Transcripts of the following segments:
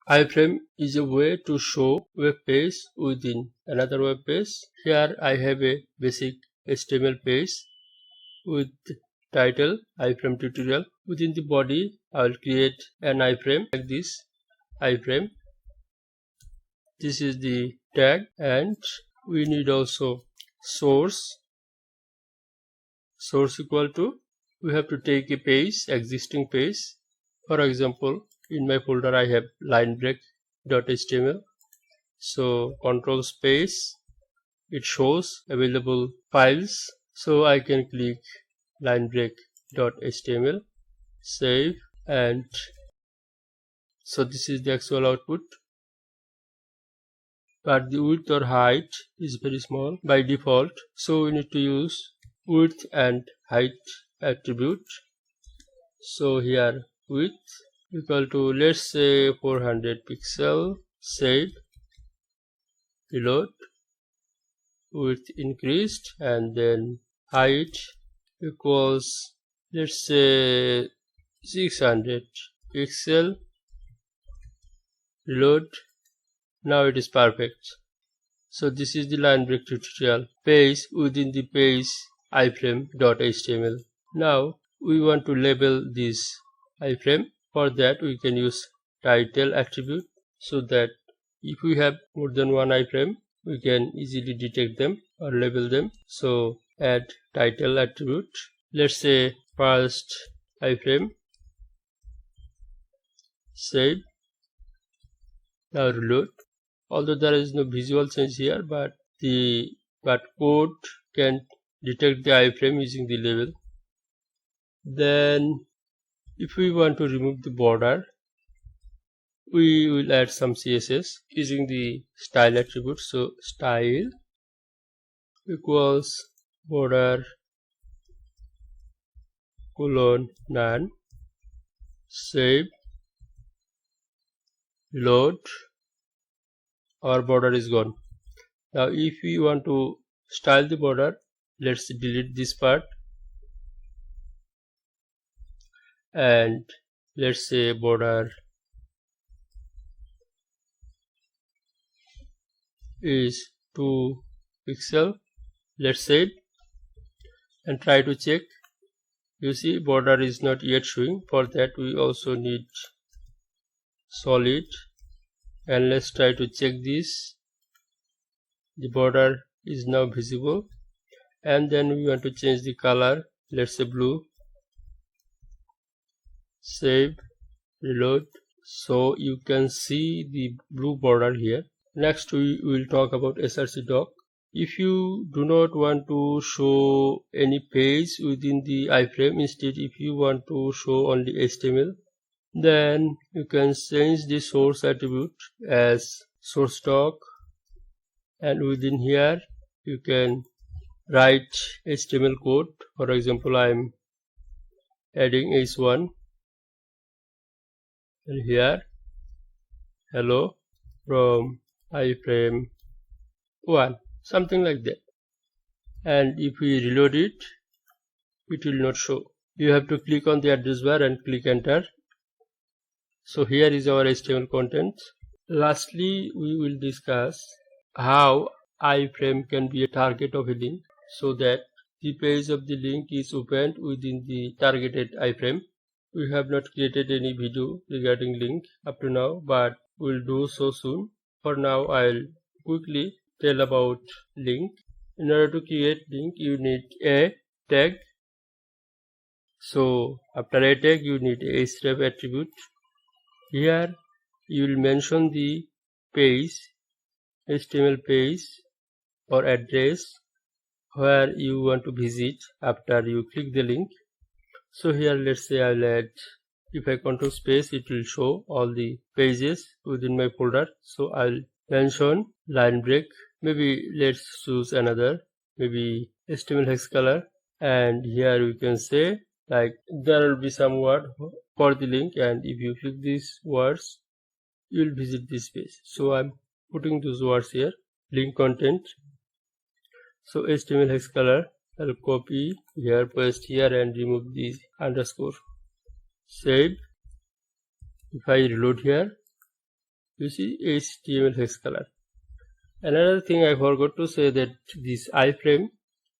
Iframe is a way to show web page within another web page. Here I have a basic HTML page with title iframe tutorial. Within the body I will create an iframe like this iframe. This is the tag, and we need also source equal to, we have to take a page, existing page. For example, in my folder I have linebreak.html. So control space, it shows available files. So I can click linebreak.html, save, and so this is the actual output. But the width or height is very small by default, so we need to use width and height attribute. So here width equal to, let's say, 400 pixel, save, reload, width increased, and then height equals, let's say, 600 pixel, reload. Now it is perfect. So this is the line break tutorial page within the page iframe.html. Now we want to label this iframe. For that we can use title attribute, so that if we have more than one iframe we can easily detect them or label them. So add title attribute, let's say first iframe, save, now reload. Although there is no visual change here, but code can detect the iframe using the label. Then if we want to remove the border, we will add some CSS using the style attribute. So style equals border colon none, save, load. Our border is gone. Now if we want to style the border, let's delete this part and let's say border is 2 pixel. Let's save and try to check. You see border is not yet showing. For that we also need solid, and let's try to check this. The border is now visible, and then we want to change the color, let's say blue, save, reload. So you can see the blue border here. Next we will talk about src doc. If you do not want to show any page within the iframe, instead if you want to show only HTML, then you can change the source attribute as source doc, and within here you can write HTML code. For example, I am adding h1 and here hello from iframe 1, something like that. And if we reload it, it will not show. You have to click on the address bar and click enter. So here is our HTML content. Lastly, we will discuss how iframe can be a target of a link, so that the page of the link is opened within the targeted iframe. We have not created any video regarding link up to now, but we'll do so soon. For now, I'll quickly tell about link. In order to create link, you need a tag. So after a tag, you need a href attribute. Here you will mention the page, HTML page or address where you want to visit after you click the link. So here let's say I'll add, if I control space, it will show all the pages within my folder. So I'll mention line break, maybe let's choose another, maybe HTML hex color, and here we can say like there will be some word for the link, and if you click these words you will visit this page. So I'm putting those words here, link content. So HTML hex color, I'll copy here, paste here, and remove the underscore. Save. If I reload here, You see HTML hex color. Another thing I forgot to say that this iframe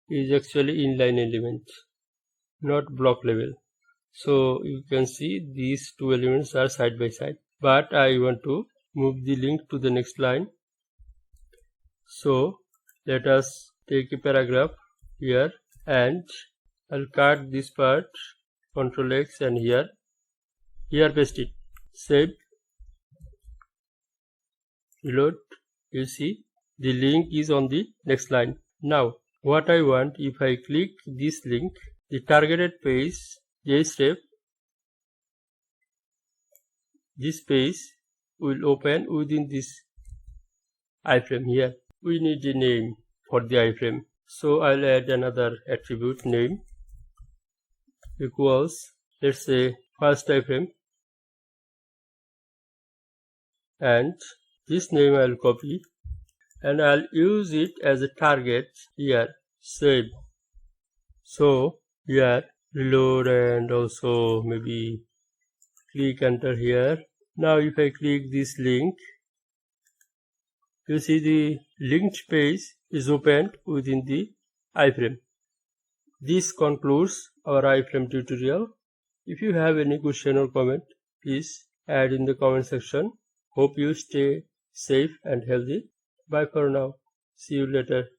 is actually inline element, not block level. So you can see these two elements are side by side. But I want to move the link to the next line. So let us take a paragraph here and I'll cut this part, Ctrl X, and here paste it. Save, reload. You see the link is on the next line. Now what I want, if I click this link, the targeted page, JSref, this page will open within this iframe here. We need a name for the iframe. So I'll add another attribute, name, equals, let's say, first iframe, and this name I'll copy and I'll use it as a target here. Save. So here reload and also maybe click enter here. Now if I click this link, you see the linked page is opened within the iframe. This concludes our iframe tutorial. If you have any question or comment, please add in the comment section. Hope you stay safe and healthy. Bye for now. See you later.